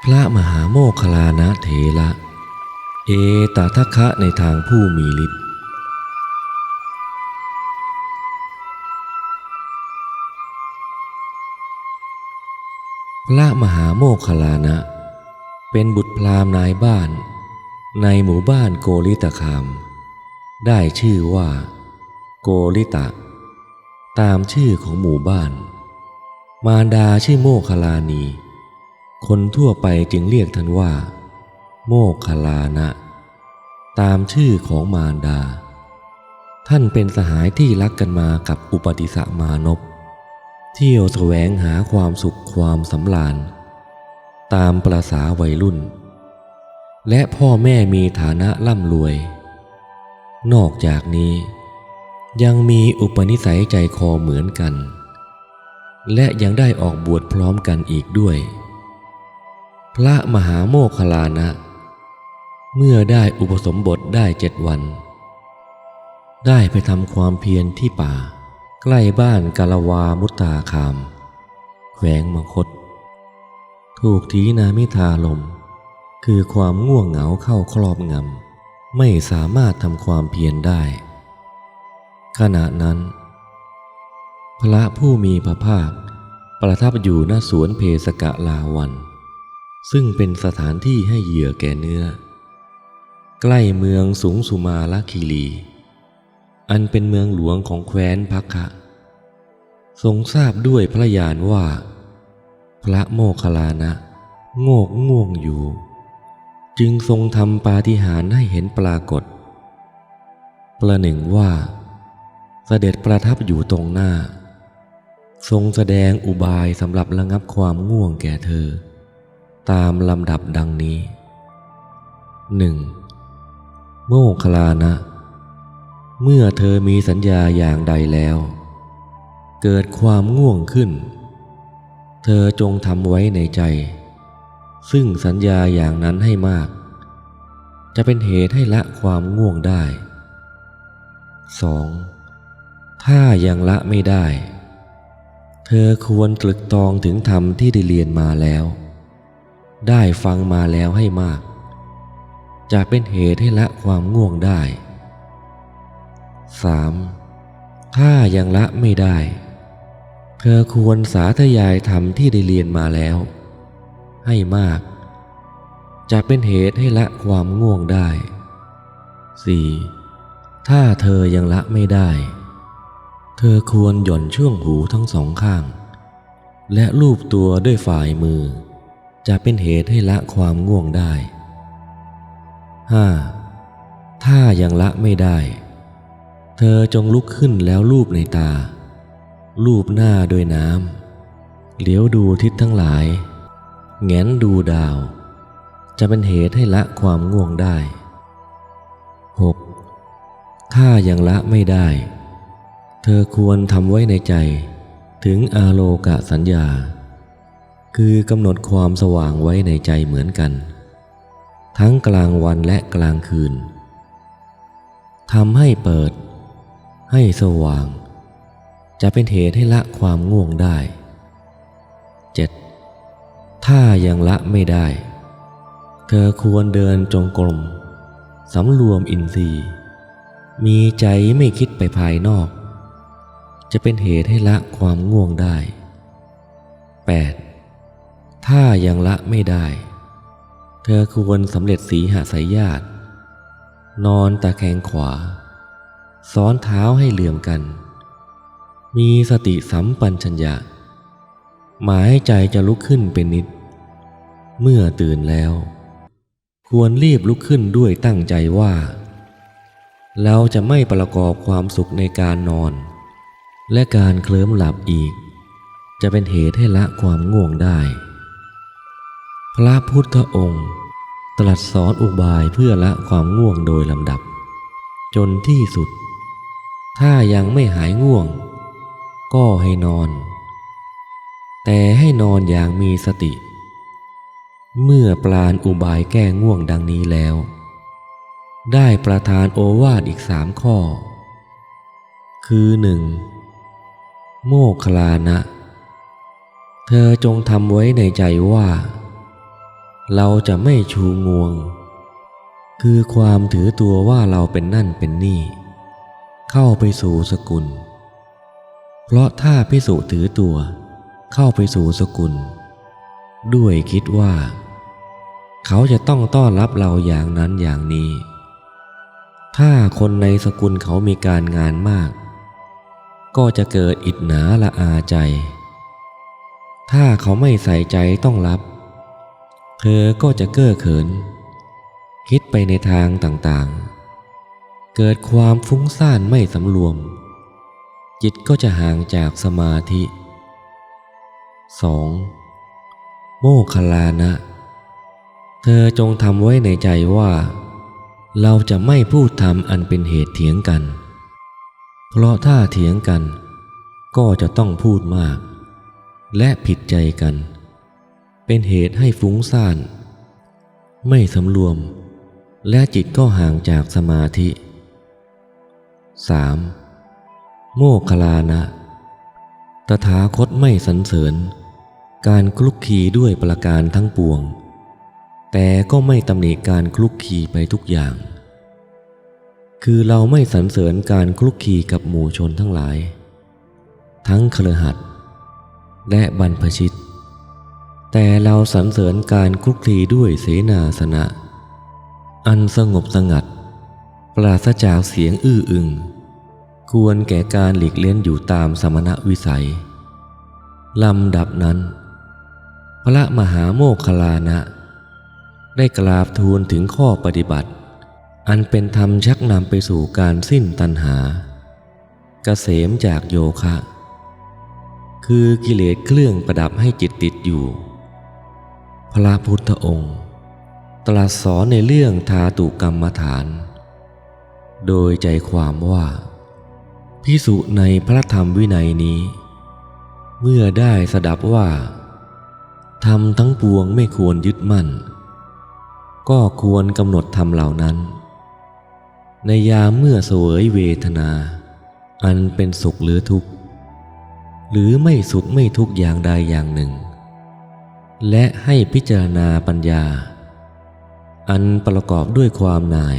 พระมหาโมคคัลลานะเถระเอตทัคคะในทางผู้มีฤทธิ์พระมหาโมคคัลลานะเป็นบุตรพราหมณ์นายบ้านในหมู่บ้านโกริตคามได้ชื่อว่าโกริตะตามชื่อของหมู่บ้านมารดาชื่อโมคคัลลานีคนทั่วไปจึงเรียกท่านว่าโมคคัลลานะตามชื่อของมารดาท่านเป็นสหายที่รักกันมากับอุปติสมานพเที่ยวแสวงหาความสุขความสำราญตามประสาวัยรุ่นและพ่อแม่มีฐานะร่ำรวยนอกจากนี้ยังมีอุปนิสัยใจคอเหมือนกันและยังได้ออกบวชพร้อมกันอีกด้วยพระมหาโมคคัลลานะเมื่อได้อุปสมบทได้7 วันได้ไปทำความเพียรที่ป่าใกล้บ้านกาลวามุตตาคามแขวงมคธถูกถีนามิทาลมคือความง่วงเหงาเข้าครอบงำไม่สามารถทำความเพียรได้ขณะนั้นพระผู้มีพระภาคประทับอยู่ณสวนเพสกลาวันซึ่งเป็นสถานที่ให้เหยื่อแก่เนื้อใกล้เมืองสุงสุมาลคีรีอันเป็นเมืองหลวงของแคว้นภัคคะทรงทราบด้วยพระญาณว่าพระโมคคัลลานะง่วงอยู่จึงทรงทำปาฏิหาริย์ให้เห็นปรากฏประหนึ่งว่าเสด็จประทับอยู่ตรงหน้าทรงแสดงอุบายสำหรับระงับความง่วงแก่เธอตามลำดับดังนี้ 1. โมคคัลลานะเมื่อเธอมีสัญญาอย่างใดแล้วเกิดความง่วงขึ้นเธอจงทำไว้ในใจซึ่งสัญญาอย่างนั้นให้มากจะเป็นเหตุให้ละความง่วงได้ 2. ถ้ายังละไม่ได้เธอควรตรึกตรองถึงธรรมที่ได้เรียนมาแล้วได้ฟังมาแล้วให้มากจะเป็นเหตุให้ละความง่วงได้ 3. ถ้ายังละไม่ได้เธอควรสาธยายธรรมที่ได้เรียนมาแล้วให้มากจะเป็นเหตุให้ละความง่วงได้ 4. ถ้าเธอยังละไม่ได้เธอควรหย่อนช่วงหูทั้งสองข้างและลูบตัวด้วยฝ่ายมือจะเป็นเหตุให้ละความง่วงได้ 5. ถ้ายังละไม่ได้เธอจงลุกขึ้นแล้วลูบในตาลูบหน้าด้วยน้ำเหลียวดูทิศทั้งหลายแงนดูดาวจะเป็นเหตุให้ละความง่วงได้ 6. ถ้ายังละไม่ได้เธอควรทำไว้ในใจถึงอาโลกสัญญาคือกำหนดความสว่างไว้ในใจเหมือนกันทั้งกลางวันและกลางคืนทำให้เปิดให้สว่างจะเป็นเหตุให้ละความง่วงได้ 7. ถ้ายังละไม่ได้เธอควรเดินจงกรมสำรวมอินทรีย์มีใจไม่คิดไปภายนอกจะเป็นเหตุให้ละความง่วงได้ 8. ถ้ายังละไม่ได้เธอควรสำเร็จสีหสายญาตินอนตะแคงขวาซ้อนเท้าให้เหลื่อมกันมีสติสัมปชัญญะหมายใจจะลุกขึ้นเป็นนิดเมื่อตื่นแล้วควรรีบลุกขึ้นด้วยตั้งใจว่าเราจะไม่ประกอบความสุขในการนอนและการเคลิ้มหลับอีกจะเป็นเหตุให้ละความง่วงได้พระพุทธองค์ตรัสสอนอุบายเพื่อละความง่วงโดยลำดับจนที่สุดถ้ายังไม่หายง่วงก็ให้นอนแต่ให้นอนอย่างมีสติเมื่อปราณอุบายแก้ง่วงดังนี้แล้วได้ประทานโอวาทอีก3 ข้อคือ 1. โมคคัลลานะเธอจงทำไว้ในใจว่า เราจะไม่ชูงวงคือความถือตัวว่าเราเป็นนั่นเป็นนี่เข้าไปสู่สกุลเพราะถ้าภิกษุถือตัวเข้าไปสู่สกุลด้วยคิดว่าเขาจะต้องต้อนรับเราอย่างนั้นอย่างนี้ถ้าคนในสกุลเขามีการงานมากก็จะเกิดอิจฉาละอาใจถ้าเขาไม่ใส่ใจต้องรับเธอก็จะเก้อเขินคิดไปในทางต่างๆเกิดความฟุ้งซ่านไม่สำรวมจิตก็จะห่างจากสมาธิ 2. โมคคัลลานะเธอจงทำไว้ในใจว่าเราจะไม่พูดธรรมอันเป็นเหตุเถียงกันเพราะถ้าเถียงกันก็จะต้องพูดมากและผิดใจกันเป็นเหตุให้ฟุ้งซ่านไม่สำรวมและจิตก็ห่างจากสมาธิ 3. โมคคัลลานะตถาคตไม่สรรเสริญการคลุกคลีด้วยประการทั้งปวงแต่ก็ไม่ตำหนิการคลุกคลีไปทุกอย่างคือเราไม่สรรเสริญการคลุกคลีกับหมู่ชนทั้งหลายทั้งคฤหัสถ์และบรรพชิตแต่เราสรรเสริญการคลุกคลีด้วยเสนาสนะอันสงบสงัดปราศจากเสียงอื้ออึงควรแก่การหลีกเล้นอยู่ตามสมณวิสัยลำดับนั้นพระมหาโมคคัลลานะได้กราบทูลถึงข้อปฏิบัติอันเป็นธรรมชักนำไปสู่การสิ้นตัณหาเกษมจากโยคะคือกิเลสเครื่องประดับให้จิตติดอยู่พระพุทธองค์ตรัสสอนในเรื่องธาตุกรรมฐานโดยใจความว่าภิกษุในพระธรรมวินัยนี้เมื่อได้สดับว่าธรรมทั้งปวงไม่ควรยึดมั่นก็ควรกำหนดธรรมเหล่านั้นในยามเมื่อเสวยเวทนาอันเป็นสุขหรือทุกข์หรือไม่สุขไม่ทุกข์อย่างใดอย่างหนึ่งและให้พิจารณาปัญญาอันประกอบด้วยความหน่าย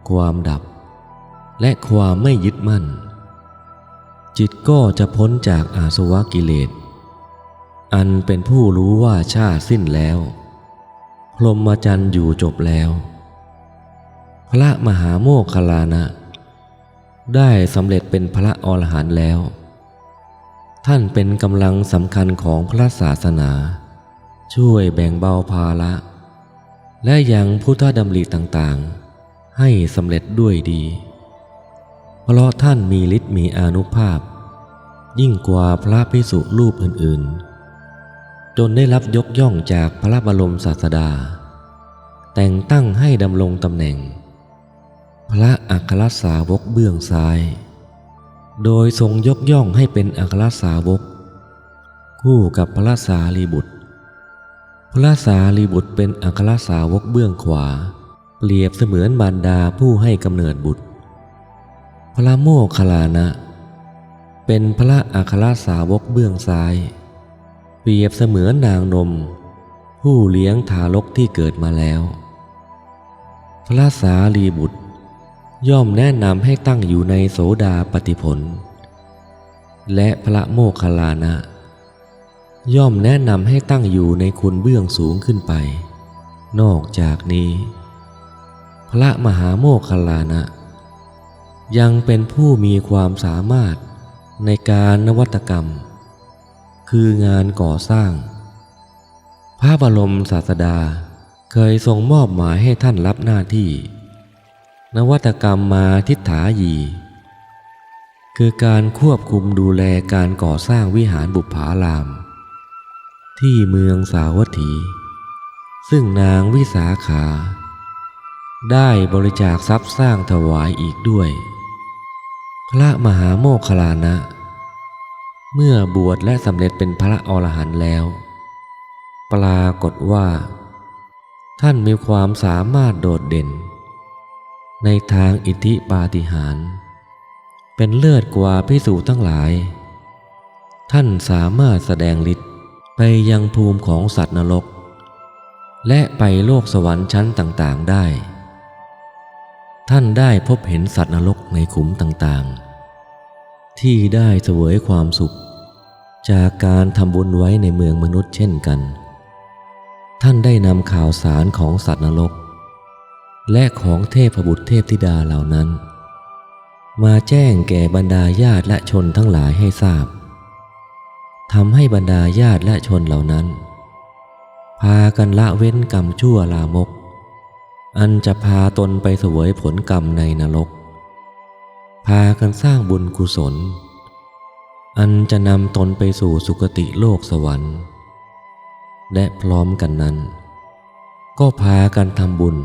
ความดับและความไม่ยึดมั่นจิตก็จะพ้นจากอาสวะกิเลสอันเป็นผู้รู้ว่าชาติสิ้นแล้วพรหมจรรย์อยู่จบแล้วพระมหาโมคคัลลานะได้สำเร็จเป็นพระอรหันต์แล้วท่านเป็นกำลังสำคัญของพระศาสนาช่วยแบ่งเบาภาระและยังพุทธดำริต่างๆให้สำเร็จด้วยดีเพราะท่านมีฤทธิ์มีอานุภาพยิ่งกว่าพระภิกษุรูปอื่นๆจนได้รับยกย่องจากพระบรมศาสดาแต่งตั้งให้ดำรงตำแหน่งพระอัครสาวกเบื้องซ้ายโดยทรงยกย่องให้เป็นอัครสาวกคู่กับพระสารีบุตรพระสารีบุตรเป็นอัครสาวกเบื้องขวาเปรียบเสมือนมารดาผู้ให้กำเนิดบุตรพระโมคคัลลานะเป็นพระอัครสาวกเบื้องซ้ายเปรียบเสมือนนางนมผู้เลี้ยงทารกที่เกิดมาแล้วพระสารีบุตรย่อมแนะนำให้ตั้งอยู่ในโสดาปัตติผลและพระโมคคัลลานะย่อมแนะนำให้ตั้งอยู่ในคุณเบื้องสูงขึ้นไปนอกจากนี้พระมหาโมคคัลลานะยังเป็นผู้มีความสามารถในการนวัตกรรมคืองานก่อสร้างพระบรมศาสดาเคยทรงมอบหมายให้ท่านรับหน้าที่นวัตกรรมมาทิฏฐายีคือการควบคุมดูแลการก่อสร้างวิหารบุปผารามที่เมืองสาวัตถีซึ่งนางวิสาขาได้บริจาคทรัพย์สร้างถวายอีกด้วยพระมหาโมคคัลลานะเมื่อบวชและสำเร็จเป็นพระอรหันต์แล้วปรากฏว่าท่านมีความสามารถโดดเด่นในทางอิทธิปาฏิหาริย์เป็นเลิศกว่าภิกษุทั้งหลายท่านสามารถแสดงฤทธิ์ไปยังภูมิของสัตว์นรก และไปโลกสวรรค์ชั้นต่างๆได้ท่านได้พบเห็นสัตว์นรกในขุมต่างๆที่ได้เสวยความสุขจากการทำบุญไว้ในเมืองมนุษย์เช่นกันท่านได้นำข่าวสารของสัตว์นรกและของเทพบุตรเทพธิดาเหล่านั้นมาแจ้งแก่บรรดาญาติและชนทั้งหลายให้ทราบทำให้บรรดาญาติและชนเหล่านั้นพากันละเว้นกรรมชั่วลามกอันจะพาตนไปเสวยผลกรรมในนรกพากันสร้างบุญกุศลอันจะนำตนไปสู่สุคติโลกสวรรค์และพร้อมกันนั้นก็พากันทำบุญ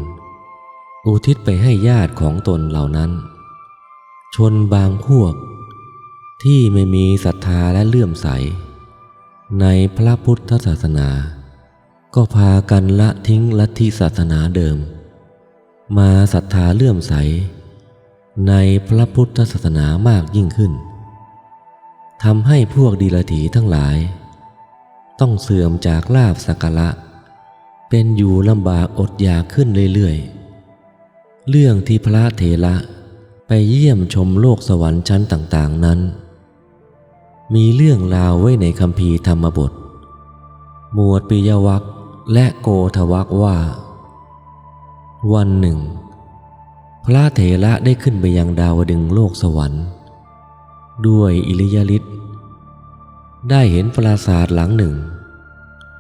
อุทิศไปให้ญาติของตนเหล่านั้นชนบางพวกที่ไม่มีศรัทธาและเลื่อมใสในพระพุทธศาสนาก็พากันละทิ้งลัทธิศาสนาเดิมมาศรัทธาเลื่อมใสในพระพุทธศาสนามากยิ่งขึ้นทำให้พวกดีลถีทั้งหลายต้องเสื่อมจากลาภสักการะเป็นอยู่ลำบากอดอยากขึ้นเรื่อยๆเรื่องที่พระเถระไปเยี่ยมชมโลกสวรรค์ชั้นต่างๆนั้นมีเรื่องราวไว้ในคัมภีร์ธรรมบทหมวดปิยวรรคและโกฏวรรคว่าวันหนึ่งพระเถระได้ขึ้นไปยังดาวดึงส์โลกสวรรค์ด้วยอิริยาฤทธิ์ได้เห็นปราสาทหลังหนึ่ง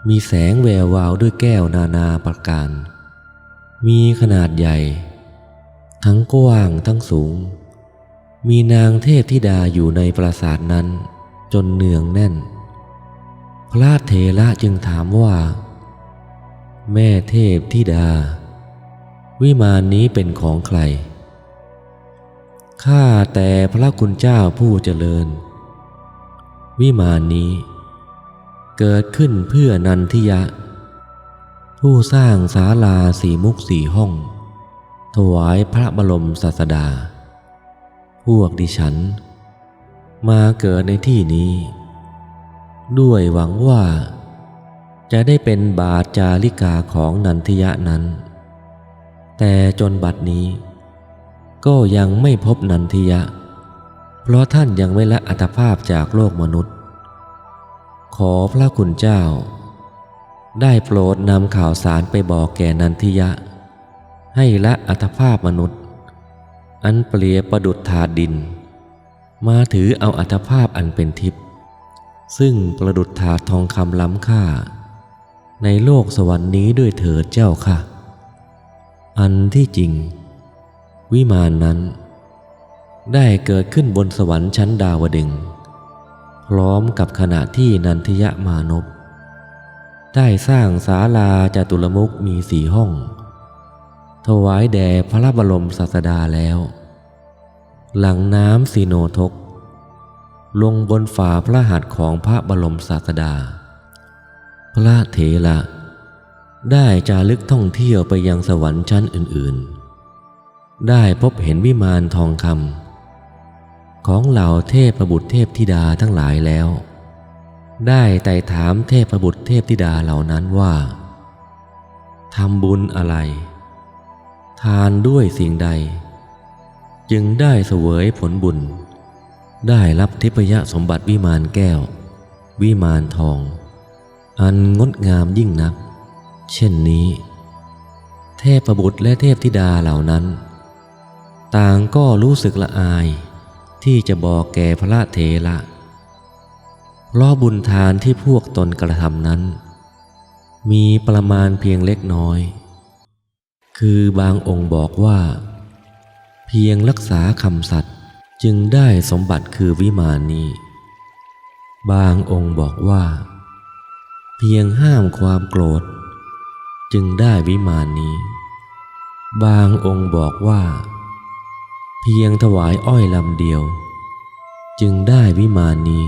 มีแสงแวววาวด้วยแก้วนานาประการมีขนาดใหญ่ทั้งกว้างทั้งสูงมีนางเทพธิดาอยู่ในปราสาทนั้นจนเนืองแน่นพระเถระจึงถามว่าแม่เทพธิดาวิมานนี้เป็นของใครข้าแต่พระคุณเจ้าผู้เจริญวิมานนี้เกิดขึ้นเพื่อนันทิยะผู้สร้างศาลาสี่มุกสี่ห้องถวายพระบรมศาสดาพวกดิฉันมาเกิดในที่นี้ด้วยหวังว่าจะได้เป็นบาทจาริกาของนันทิยะนั้นแต่จนบัดนี้ก็ยังไม่พบนันทิยะเพราะท่านยังไม่ละอัตภาพจากโลกมนุษย์ขอพระคุณเจ้าได้โปรดนำข่าวสารไปบอกแก่นันทิยะให้ละอัตภาพมนุษย์อันเปรียบประดุจถาดดินมาถือเอาอัตภาพอันเป็นทิพย์ซึ่งประดุจถาดทองคำล้ำค่าในโลกสวรรค์นี้ด้วยเถิดเจ้าค่ะอันที่จริงวิมานนั้นได้เกิดขึ้นบนสวรรค์ชั้นดาวดึงส์พร้อมกับขณะที่นันทิยะมานพได้สร้างศาลาจตุรมุขมีสี่ห้องถวายแด่พระบรมศาสดาแล้วหลังน้ำสีโนทกลงบนฝ่าพระหัตถ์ของพระบรมศาสดาพระเถระได้จารึกท่องเที่ยวไปยังสวรรค์ชั้นอื่นๆได้พบเห็นวิมานทองคำของเหล่าเทพบุตรเทพธิดาทั้งหลายแล้วได้ไต่ถามเทพบุตรเทพธิดาเหล่านั้นว่าทำบุญอะไรทานด้วยสิ่งใดจึงได้เสวยผลบุญได้รับทิพยสมบัติวิมานแก้ววิมานทองอันงดงามยิ่งนักเช่นนี้เทพบุตรและเทพธิดาเหล่านั้นต่างก็รู้สึกละอายที่จะบอกแก่พระเถระเพราะบุญทานที่พวกตนกระทำนั้นมีประมาณเพียงเล็กน้อยคือบางองค์บอกว่าเพียงรักษาคำสัตย์จึงได้สมบัติคือวิมานนี้บางองค์บอกว่าเพียงห้ามความโกรธจึงได้วิมานนี้บางองค์บอกว่าเพียงถวายอ้อยลำเดียวจึงได้วิมานนี้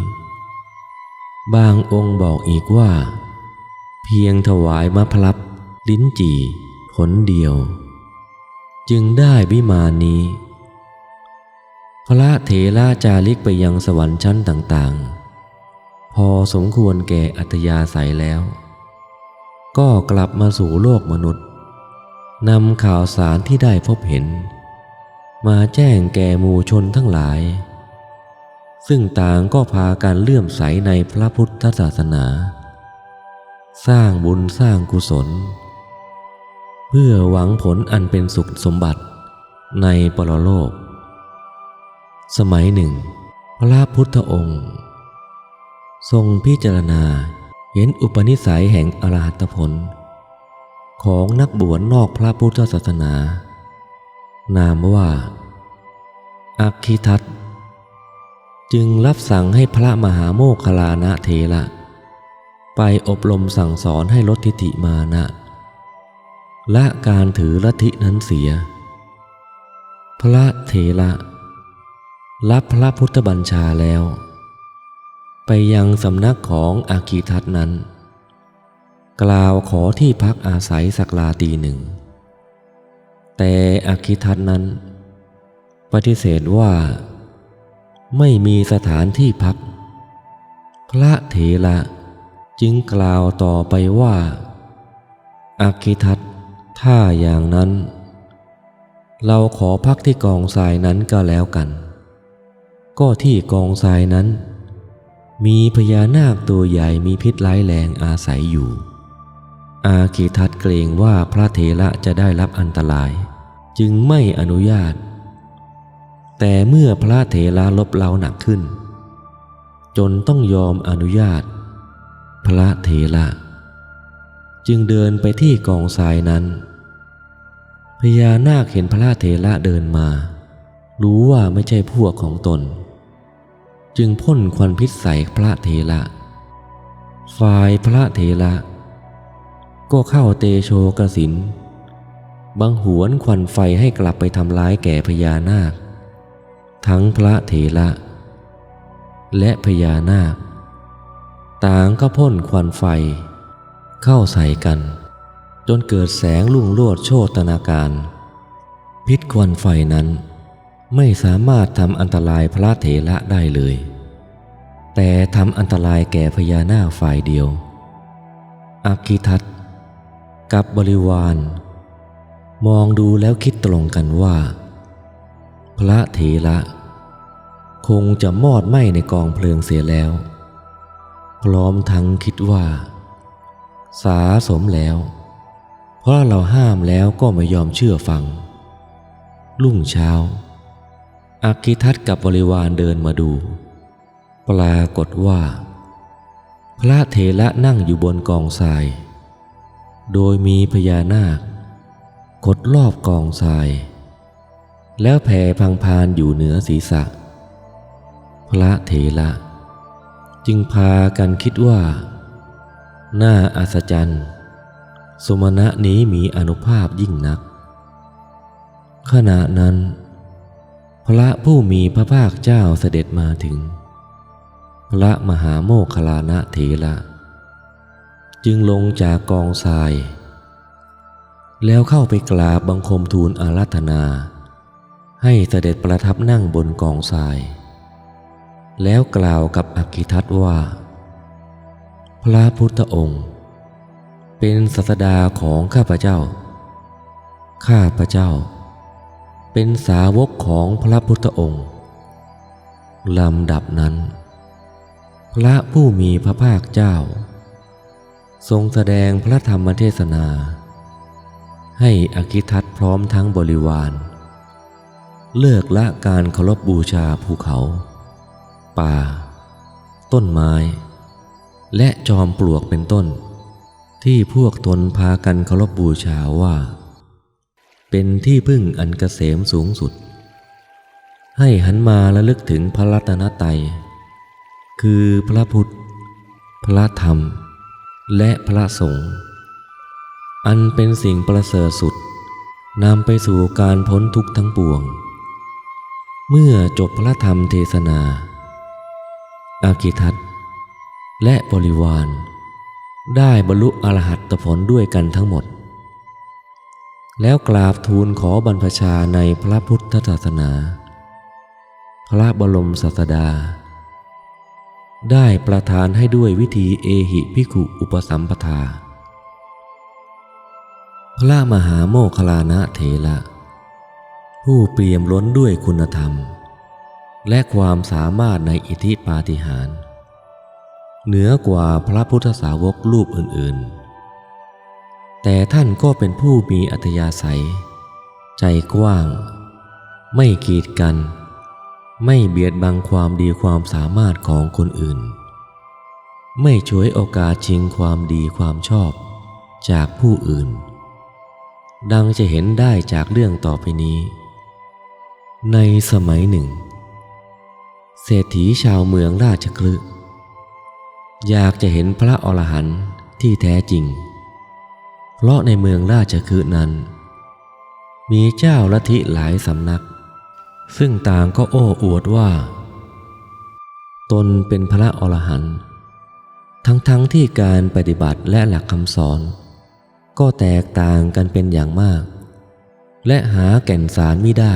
บางองค์บอกอีกว่าเพียงถวายมะพร้าวลิ้นจี่ผลเดียวจึงได้วิมานนี้พระเถระจาริกไปยังสวรรค์ชั้นต่างๆพอสมควรแก่อัธยาศัยแล้ว ก็กลับมาสู่โลกมนุษย์นำข่าวสารที่ได้พบเห็นมาแจ้งแก่หมู่ชนทั้งหลายซึ่งต่างก็พากันเลื่อมใสในพระพุทธศาสนาสร้างบุญสร้างกุศลเพื่อหวังผลอันเป็นสุขสมบัติในปรโลกสมัยหนึ่งพระพุทธองค์ทรงพิจารณาเห็นอุปนิสัยแห่งอรหัตผลของนักบวชนอกพระพุทธศาสนานามว่าอัคคิทัตจึงรับสั่งให้พระมหาโมคคัลลานะเถระไปอบรมสั่งสอนให้ลดทิฏฐิมานะละการถือลัทธินั้นเสียพระเถระรับพระพุทธบัญชาแล้วไปยังสำนักของอัคคิทัตนั้นกล่าวขอที่พักอาศัยสักราตรีหนึ่งแต่อัคคิทัตนั้นปฏิเสธว่าไม่มีสถานที่พักพระเถระจึงกล่าวต่อไปว่าอัคคิทัตถ้าอย่างนั้นเราขอพักที่กองทรายนั้นก็แล้วกันก็ที่กองทรายนั้นมีพญานาคตัวใหญ่มีพิษร้ายแรงอาศัยอยู่อาคคิทัตเกรงว่าพระเถระจะได้รับอันตรายจึงไม่อนุญาตแต่เมื่อพระเถระลบเล้าหนักขึ้นจนต้องยอมอนุญาตพระเถระจึงเดินไปที่กองทรายนั้นพญานาคเห็นพระเถระเดินมารู้ว่าไม่ใช่พวกของตนจึงพ่นควันพิษใส่พระเถระฝ่ายพระเถระก็เข้าเตโชกสินบังหวนควันไฟให้กลับไปทำร้ายแก่พญานาคทั้งพระเถระและพญานาคต่างก็พ่นควันไฟเข้าใส่กันจนเกิดแสงรุ่งโรจน์โชตนาการพิษควันไฟนั้นไม่สามารถทำอันตรายพระเถระได้เลยแต่ทำอันตรายแก่พญานาคฝ่ายเดียวอัคคิทัตกับบริวารมองดูแล้วคิดตรงกันว่าพระเถระคงจะมอดไหม้ในกองเพลิงเสียแล้วพร้อมทั้งคิดว่าสาสมแล้วเพราะเราห้ามแล้วก็ไม่ยอมเชื่อฟังรุ่งเช้าอัคคิทัตกับบริวารเดินมาดูปรากฏว่าพระเถระนั่งอยู่บนกองทรายโดยมีพญานาคกดรอบกองทรายแล้วแผ่พังพานอยู่เหนือศีรษะพระเถระจึงพากันคิดว่าน่าอัศจรรย์สมณะนี้มีอานุภาพยิ่งนักขณะนั้นพระผู้มีพระภาคเจ้าเสด็จมาถึงพระมหาโมคคัลลานะเถระจึงลงจากกองทรายแล้วเข้าไปกราบบังคมทูลอาราธนาให้เสด็จประทับนั่งบนกองทรายแล้วกล่าวกับอัคคิทัตว่าพระพุทธองค์เป็นศาสดาของข้าพเจ้าข้าพเจ้าเป็นสาวกของพระพุทธองค์ลำดับนั้นพระผู้มีพระภาคเจ้าทรงแสดงพระธรรมเทศนาให้อัคคิทัตพร้อมทั้งบริวารเลิกละการเคารพบูชาภูเขาป่าต้นไม้และจอมปลวกเป็นต้นที่พวกตนพากันเคารพบูชาว่าเป็นที่พึ่งอันเกษมสูงสุดให้หันมาระลึกถึงพระรัตนตรัยคือพระพุทธพระธรรมและพระสงฆ์อันเป็นสิ่งประเสริฐสุดนำไปสู่การพ้นทุกข์ทั้งปวงเมื่อจบพระธรรมเทศนาอัคคิทัตและบริวารได้บรรลุอรหัตผลด้วยกันทั้งหมดแล้วกราบทูลขอบรรพชาในพระพุทธศาสนาพระบรมศาสดาได้ประทานให้ด้วยวิธีเอหิภิกขุอุปสัมปทา พระมหาโมคคัลลานะเถระผู้เปี่ยมล้นด้วยคุณธรรมและความสามารถในอิทธิปาฏิหาริย์เหนือกว่าพระพุทธสาวกรูปอื่นๆแต่ท่านก็เป็นผู้มีอัธยาศัยใจกว้างไม่กีดกันไม่เบียดบังความดีความสามารถของคนอื่นไม่ฉวยโอกาสชิงความดีความชอบจากผู้อื่นดังจะเห็นได้จากเรื่องต่อไปนี้ในสมัยหนึ่งเศรษฐีชาวเมืองราชคฤห์อยากจะเห็นพระอรหันต์ที่แท้จริงเพราะในเมืองราชคฤห์นั้นมีเจ้าลัทธิหลายสำนักซึ่งต่างก็โอ้อวดว่าตนเป็นพระอรหันต์ทั้งที่การปฏิบัติและหลักคำสอนก็แตกต่างกันเป็นอย่างมากและหาแก่นสารมิได้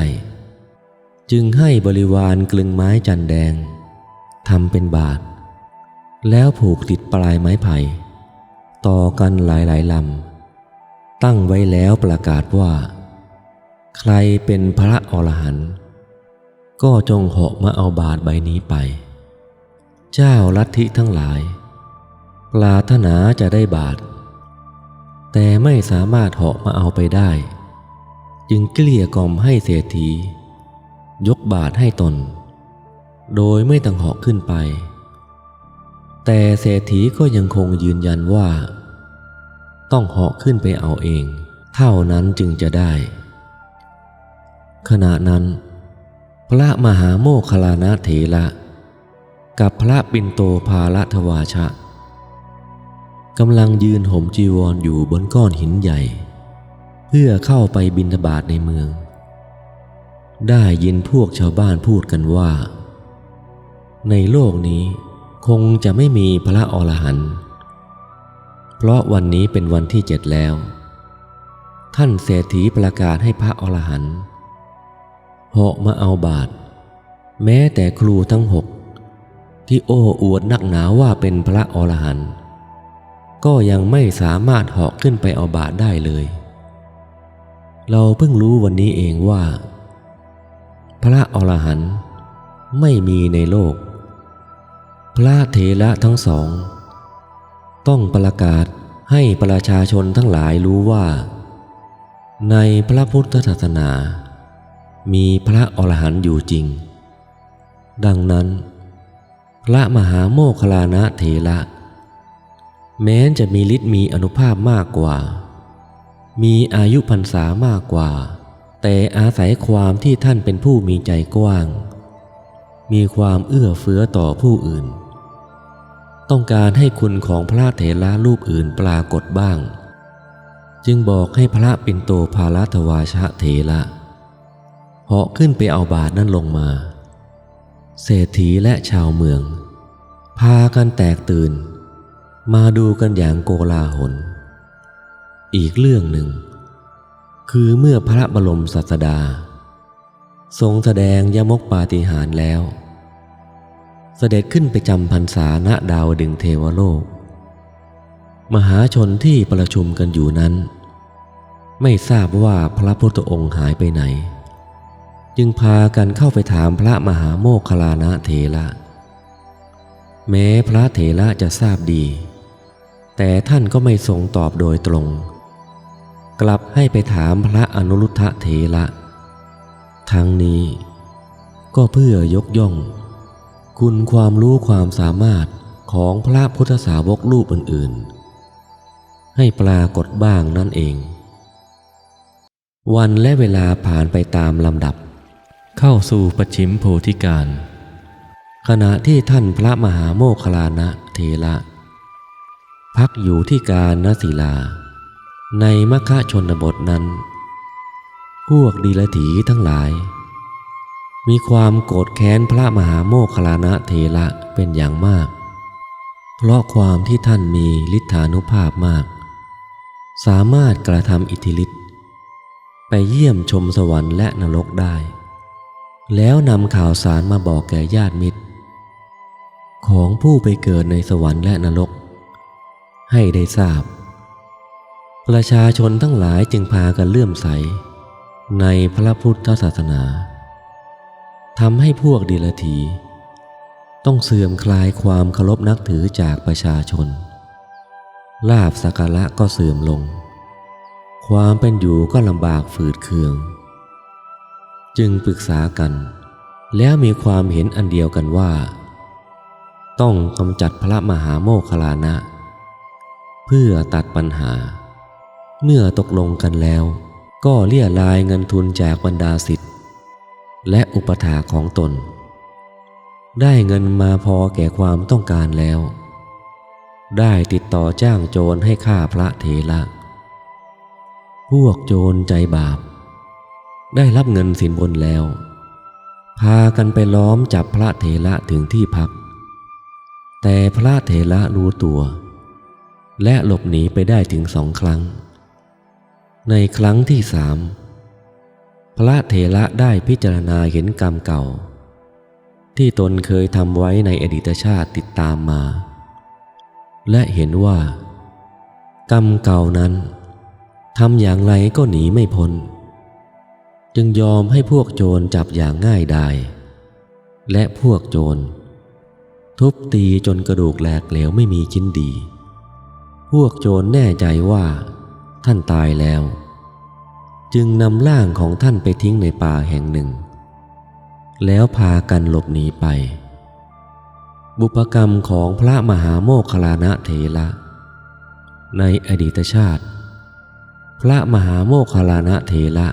จึงให้บริวารกลึงไม้จันแดงทำเป็นบาตรแล้วผูกติดปลายไม้ไผ่ต่อกันหลายลำตั้งไว้แล้วประกาศว่าใครเป็นพระอรหันต์ก็จงเหาะมาเอาบาตรใบนี้ไปเจ้าลัทธิทั้งหลายปรารถนาจะได้บาตรแต่ไม่สามารถเหาะมาเอาไปได้จึงเกลี้ยกล่อมให้เศรษฐียกบาตรให้ตนโดยไม่ต้องเหาะขึ้นไปแต่เศรษฐีก็ยังคงยืนยันว่าต้องเหาะขึ้นไปเอาเองเท่านั้นจึงจะได้ขณะนั้นพระมหาโมคคัลลานะเถระกับพระปิณโตภาลทวาชะกำลังยืนห่มจีวรอยู่บนก้อนหินใหญ่เพื่อเข้าไปบิณฑบาตในเมืองได้ยินพวกชาวบ้านพูดกันว่าในโลกนี้คงจะไม่มีพระอรหันต์เพราะวันนี้เป็นวันที่7แล้วท่านเศรษฐีประกาศให้พระอรหันต์เหาะมาเอาบาตรแม้แต่ครูทั้ง6ที่โอ้อวดนักหนาว่าเป็นพระอรหันต์ก็ยังไม่สามารถเหาะขึ้นไปเอาบาตรได้เลยเราเพิ่งรู้วันนี้เองว่าพระอรหันต์ไม่มีในโลกพระเถระทั้งสองต้องประกาศให้ประชาชนทั้งหลายรู้ว่าในพระพุทธศาสนามีพระอรหันต์อยู่จริงดังนั้นพระมหาโมคคัลลานะเถระแม้จะมีฤทธิ์มีอานุภาพมากกว่ามีอายุพรรษามากกว่าแต่อาศัยความที่ท่านเป็นผู้มีใจกว้างมีความเอื้อเฟื้อต่อผู้อื่นต้องการให้คุณของพระเถระรูปอื่นปรากฏบ้างจึงบอกให้พระปิณโตภาลทวาชะเถระเหาะขึ้นไปเอาบาตรนั้นลงมาเศรษฐีและชาวเมืองพากันแตกตื่นมาดูกันอย่างโกลาหลอีกเรื่องหนึ่งคือเมื่อพระบรมศาสดาทรงแสดงยมกปาฏิหาริย์แล้วเสด็จขึ้นไปจำพรรษาณดาวดึงส์เทวโลกมหาชนที่ประชุมกันอยู่นั้นไม่ทราบว่าพระพุทธองค์หายไปไหนจึงพากันเข้าไปถามพระมหาโมคคัลลานะเถระแม้พระเถระจะทราบดีแต่ท่านก็ไม่ทรงตอบโดยตรงกลับให้ไปถามพระอนุรุทธเถระทั้งนี้ก็เพื่อยกย่องคุณความรู้ความสามารถของพระพุทธสาวกรูปอื่นๆให้ปรากฏบ้างนั่นเองวันและเวลาผ่านไปตามลำดับเข้าสู่ปัจฉิมโพธิกาลขณะที่ท่านพระมหาโมคคัลลานะเถระพักอยู่ที่กาฬศิลาในมคชนบทนั้นพวกดีลถีทั้งหลายมีความโกรธแค้นพระมหาโมคคัลลานะเถระเป็นอย่างมากเพราะความที่ท่านมีฤทธานุภาพมากสามารถกระทำอิทธิฤทธิ์ไปเยี่ยมชมสวรรค์และนรกได้แล้วนำข่าวสารมาบอกแก่ญาติมิตรของผู้ไปเกิดในสวรรค์และนรกให้ได้ทราบ ประชาชนทั้งหลายจึงพากันเลื่อมใสในพระพุทธศาสนาทำให้พวกเดรัจฉีต้องเสื่อมคลายความเคารพนับถือจากประชาชนลาภสักการะก็เสื่อมลงความเป็นอยู่ก็ลำบากฝืดเคืองจึงปรึกษากันแล้วมีความเห็นอันเดียวกันว่าต้องกำจัดพระมหาโมคคัลลานะเพื่อตัดปัญหาเมื่อตกลงกันแล้วก็เรี่ยรายเงินทุนจากบรรดาศิษย์และอุปถากของตนได้เงินมาพอแก่ความต้องการแล้วได้ติดต่อจ้างโจรให้ฆ่าพระเถระพวกโจรใจบาปได้รับเงินสินบนแล้วพากันไปล้อมจับพระเถระถึงที่พักแต่พระเถระรู้ตัวและหลบหนีไปได้ถึง2 ครั้งในครั้งที่3พระเถระได้พิจารณาเห็นกรรมเก่าที่ตนเคยทำไว้ในอดีตชาติติดตามมาและเห็นว่ากรรมเก่านั้นทำอย่างไรก็หนีไม่พ้นจึงยอมให้พวกโจรจับอย่างง่ายดายและพวกโจรทุบตีจนกระดูกแหลกเหลวไม่มีชิ้นดีพวกโจรแน่ใจว่าท่านตายแล้วจึงนำร่างของท่านไปทิ้งในป่าแห่งหนึ่งแล้วพากันหลบหนีไปบุพกรรมของพระมหาโมคคัลลานะเถระในอดีตชาติพระมหาโมคคัลลานะเถระ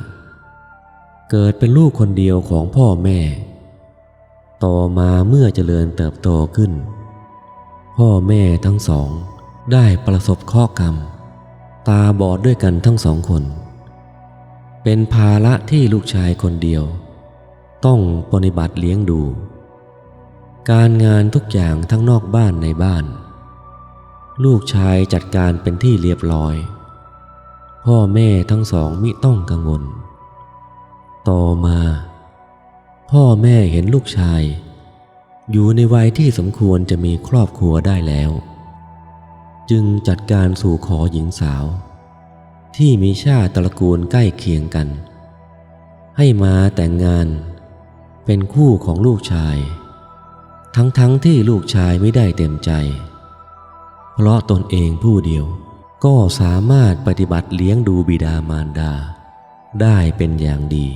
เกิดเป็นลูกคนเดียวของพ่อแม่ต่อมาเมื่อเจริญเติบโตขึ้นพ่อแม่ทั้งสองได้ประสบเคราะห์กรรมตาบอดด้วยกันทั้ง2 คนเป็นภาระที่ลูกชายคนเดียวต้องปฏิบัติเลี้ยงดูการงานทุกอย่างทั้งนอกบ้านในบ้านลูกชายจัดการเป็นที่เรียบร้อยพ่อแม่ทั้งสองมิต้องกังวลต่อมาพ่อแม่เห็นลูกชายอยู่ในวัยที่สมควรจะมีครอบครัวได้แล้วจึงจัดการสู่ขอหญิงสาวที่มีชาติตระกูลใกล้เคียงกันให้มาแต่งงานเป็นคู่ของลูกชายทั้งที่ลูกชายไม่ได้เต็มใจเพราะตนเองผู้เดียวก็สามารถปฏิบัติเลี้ยงดูบิดามารดาได้เป็นอย่างดี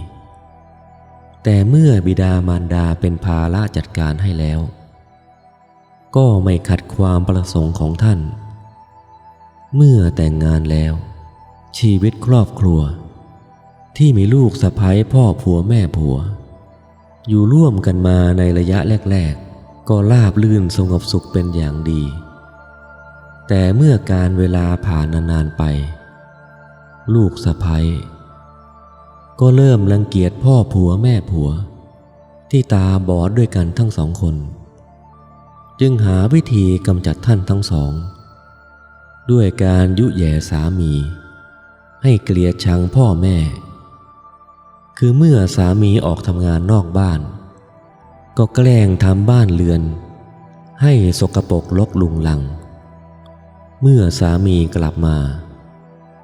แต่เมื่อบิดามารดาเป็นภาระจัดการให้แล้วก็ไม่ขัดความประสงค์ของท่านเมื่อแต่งงานแล้วชีวิตครอบครัวที่มีลูกสะใภ้พ่อผัวแม่ผัวอยู่ร่วมกันมาในระยะแรกๆก็ราบรื่นสงบสุขเป็นอย่างดีแต่เมื่อการเวลาผ่านนานๆไปลูกสะใภ้ก็เริ่มรังเกียจพ่อผัวแม่ผัวที่ตาบอดด้วยกันทั้ง2 คนจึงหาวิธีกำจัดท่านทั้งสองด้วยการยุแย่สามีให้เกลียดชังพ่อแม่คือเมื่อสามีออกทำงานนอกบ้านก็แกล้งทำบ้านเรือนให้สกปรกรกรุงรังเมื่อสามีกลับมา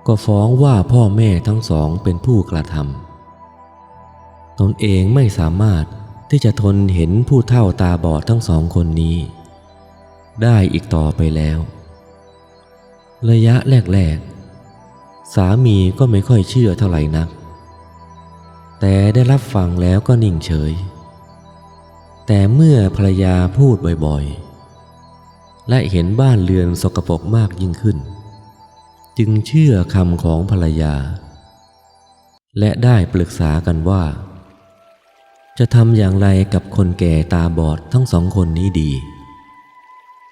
ก็ฟ้องว่าพ่อแม่ทั้งสองเป็นผู้กระทำตนเองไม่สามารถที่จะทนเห็นผู้เฒ่าตาบอดทั้ง2 คนนี้ได้อีกต่อไปแล้วระยะแรกๆสามีก็ไม่ค่อยเชื่อเท่าไหร่นักแต่ได้รับฟังแล้วก็นิ่งเฉยแต่เมื่อภรรยาพูดบ่อยๆและเห็นบ้านเรือนสกปรกมากยิ่งขึ้นจึงเชื่อคำของภรรยาและได้ปรึกษากันว่าจะทำอย่างไรกับคนแก่ตาบอดทั้ง2 คนนี้ดี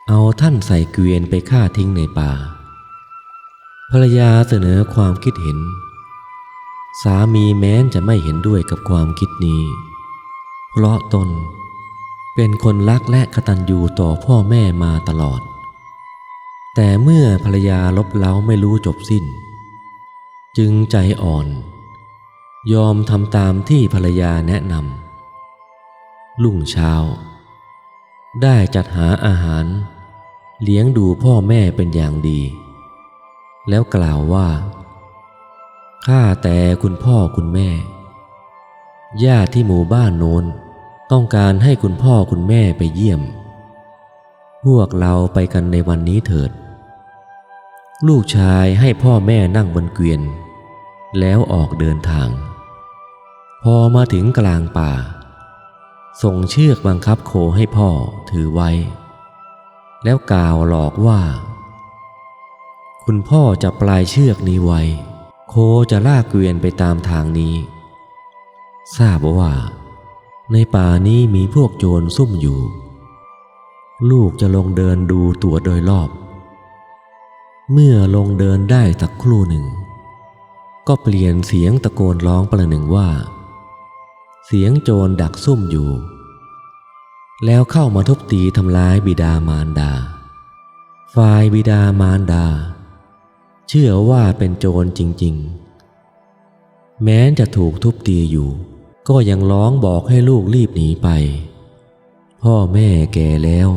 เอาท่านใส่เกวียนไปฆ่าทิ้งในป่าภรรยาเสนอความคิดเห็นสามีแม้นจะไม่เห็นด้วยกับความคิดนี้เพราะตนเป็นคนรักและกตัญญูต่อพ่อแม่มาตลอดแต่เมื่อภรรยาลบเล้าไม่รู้จบสิ้นจึงใจอ่อนยอมทำตามที่ภรรยาแนะนำรุ่งเช้าได้จัดหาอาหารเลี้ยงดูพ่อแม่เป็นอย่างดี แล้วกล่าวว่าข้าแต่คุณพ่อคุณแม่ญาติที่หมู่บ้านโน้นต้องการให้คุณพ่อคุณแม่ไปเยี่ยมพวกเราไปกันในวันนี้เถิดลูกชายให้พ่อแม่นั่งบนเกวียนแล้วออกเดินทางพอมาถึงกลางป่าส่งเชือกบังคับโคให้พ่อถือไว้แล้วกล่าวหลอกว่าคุณพ่อจะปลายเชือกนี้ไว้โคจะลากเกวียนไปตามทางนี้ทราบว่าในป่านี้มีพวกโจรซุ่มอยู่ลูกจะลงเดินดูตัวโดยรอบเมื่อลงเดินได้สักครู่หนึ่งก็เปลี่ยนเสียงตะโกนร้องประหนึ่งว่าเสียงโจรดักซุ่มอยู่แล้วเข้ามาทุบตีทำร้ายบิดามารดาฝ่ายบิดามารดาเชื่อว่าเป็นโจรจริงๆแม้จะถูกทุบตีอยู่ก็ยังร้องบอกให้ลูกรีบหนีไปพ่อแม่แก่แล้ว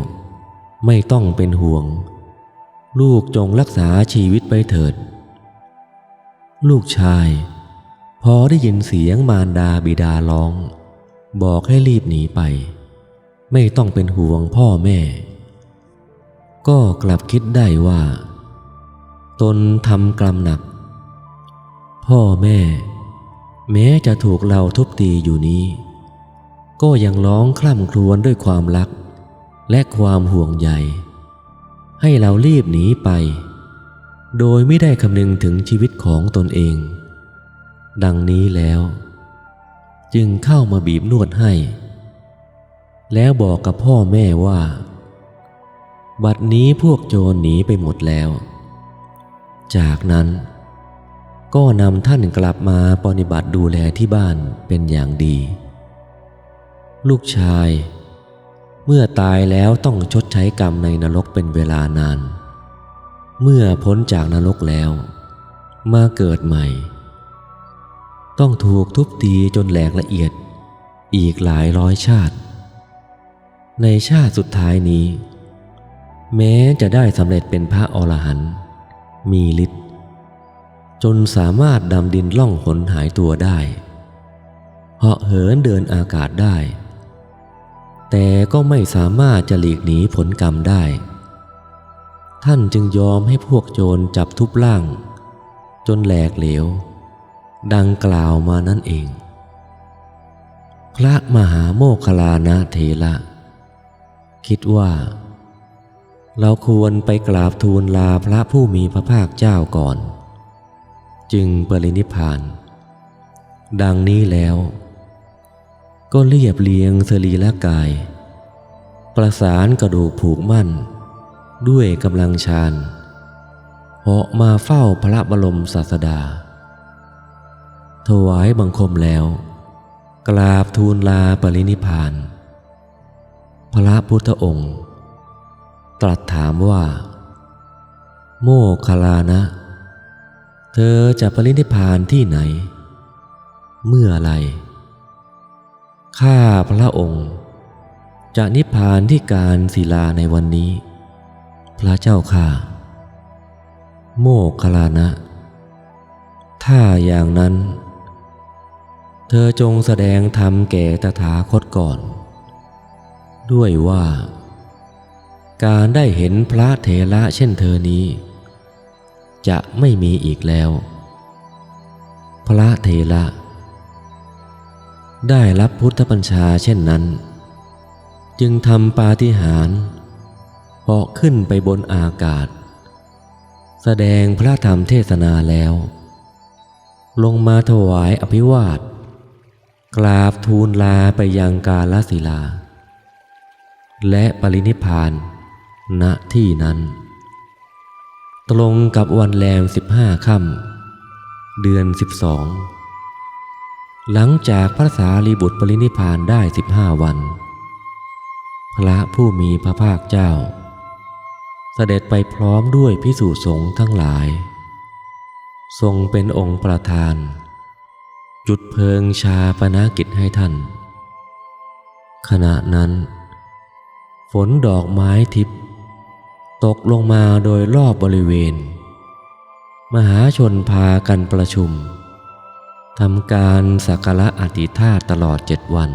ไม่ต้องเป็นห่วงลูกจงรักษาชีวิตไว้เถิดลูกชายพอได้ยินเสียงมารดาบิดาร้องบอกให้รีบหนีไปไม่ต้องเป็นห่วงพ่อแม่ก็กลับคิดได้ว่าตนทำกรรมหนักพ่อแม่แม้จะถูกเราทุบตีอยู่นี้ก็ยังร้องคร่ำครวญด้วยความรักและความห่วงใยให้เรารีบหนีไปโดยไม่ได้คำนึงถึงชีวิตของตนเองดังนี้แล้วจึงเข้ามาบีบนวดให้แล้วบอกกับพ่อแม่ว่าบัดนี้พวกโจรหนีไปหมดแล้วจากนั้นก็นำท่านกลับมาปฏิบัติดูแลที่บ้านเป็นอย่างดีลูกชายเมื่อตายแล้วต้องชดใช้กรรมในนรกเป็นเวลานานเมื่อพ้นจากนรกแล้วมาเกิดใหม่ต้องถูกทุบตีจนแหลกละเอียดอีกหลายร้อยชาติในชาติสุดท้ายนี้แม้จะได้สำเร็จเป็นพระอรหันต์มีฤทธิ์จนสามารถดำดินล่องหนหายตัวได้เหาะเหินเดินอากาศได้แต่ก็ไม่สามารถจะหลีกหนีผลกรรมได้ท่านจึงยอมให้พวกโจรจับทุบร่างจนแหลกเหลวดังกล่าวมานั่นเองพระมหาโมคคัลลานะเถระคิดว่าเราควรไปกราบทูลลาพระผู้มีพระภาคเจ้าก่อนจึงปรินิพพานดังนี้แล้วก็เรียบเรียงสรีระกายประสานกระดูกผูกมั่นด้วยกำลังฌานเหาะมาเฝ้าพระบรมศาสดาถวายบังคมแล้วกราบทูลลาปรินิพพานพระพุทธองค์ตรัสถามว่าโมคคัลลานะเธอจะปรินิพพานที่ไหนเมื่อไรข้าพระองค์จะนิพพานที่การศิลาในวันนี้พระเจ้าข้าโมคคัลลานะถ้าอย่างนั้นเธอจงแสดงธรรมแก่ตถาคตก่อนด้วยว่าการได้เห็นพระเถระเช่นเธอนี้จะไม่มีอีกแล้วพระเถระได้รับพุทธบัญชาเช่นนั้นจึงทำปาฏิหาริย์เหาะขึ้นไปบนอากาศแสดงพระธรรมเทศนาแล้วลงมาถวายอภิวาทกราบทูลลาไปยังกาลสิลาและปรินิพพานณที่นั้นตรงกับวันแรม15 ค่ำเดือน12หลังจากพระสารีบุตรปรินิพพานได้15 วันพระผู้มีพระภาคเจ้าเสด็จไปพร้อมด้วยภิกษุสงฆ์ทั้งหลายทรงเป็นองค์ประธานจุดเพลิงชาปนกิจให้ท่านขณะนั้นฝนดอกไม้ทิพย์ตกลงมาโดยรอบบริเวณ มหาชนพากันประชุมทำการสักการะอธิษฐานตลอด7 วัน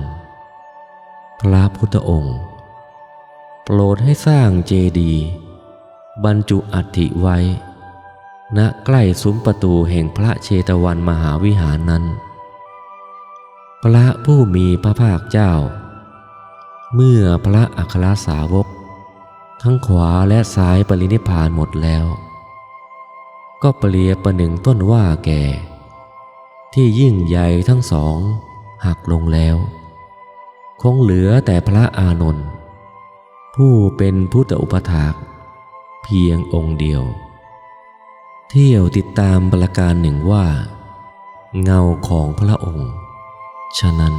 พระพุทธองค์โปรดให้สร้างเจดีย์บรรจุอัฐิไว้ณใกล้ซุ้มประตูแห่งพระเชตวันมหาวิหารนั้นพระผู้มีพระภาคเจ้าเมื่อพระอัครสาวกทั้งขวาและซ้ายปรินิพพานหมดแล้วก็เปรียบประหนึ่งต้นว่าแก่ที่ยิ่งใหญ่ทั้งสองหักลงแล้วคงเหลือแต่พระอานนท์ผู้เป็นพุทธอุปถากเพียงองค์เดียวเที่ยวติดตามประการหนึ่งว่าเงาของพระองค์ฉะนั้น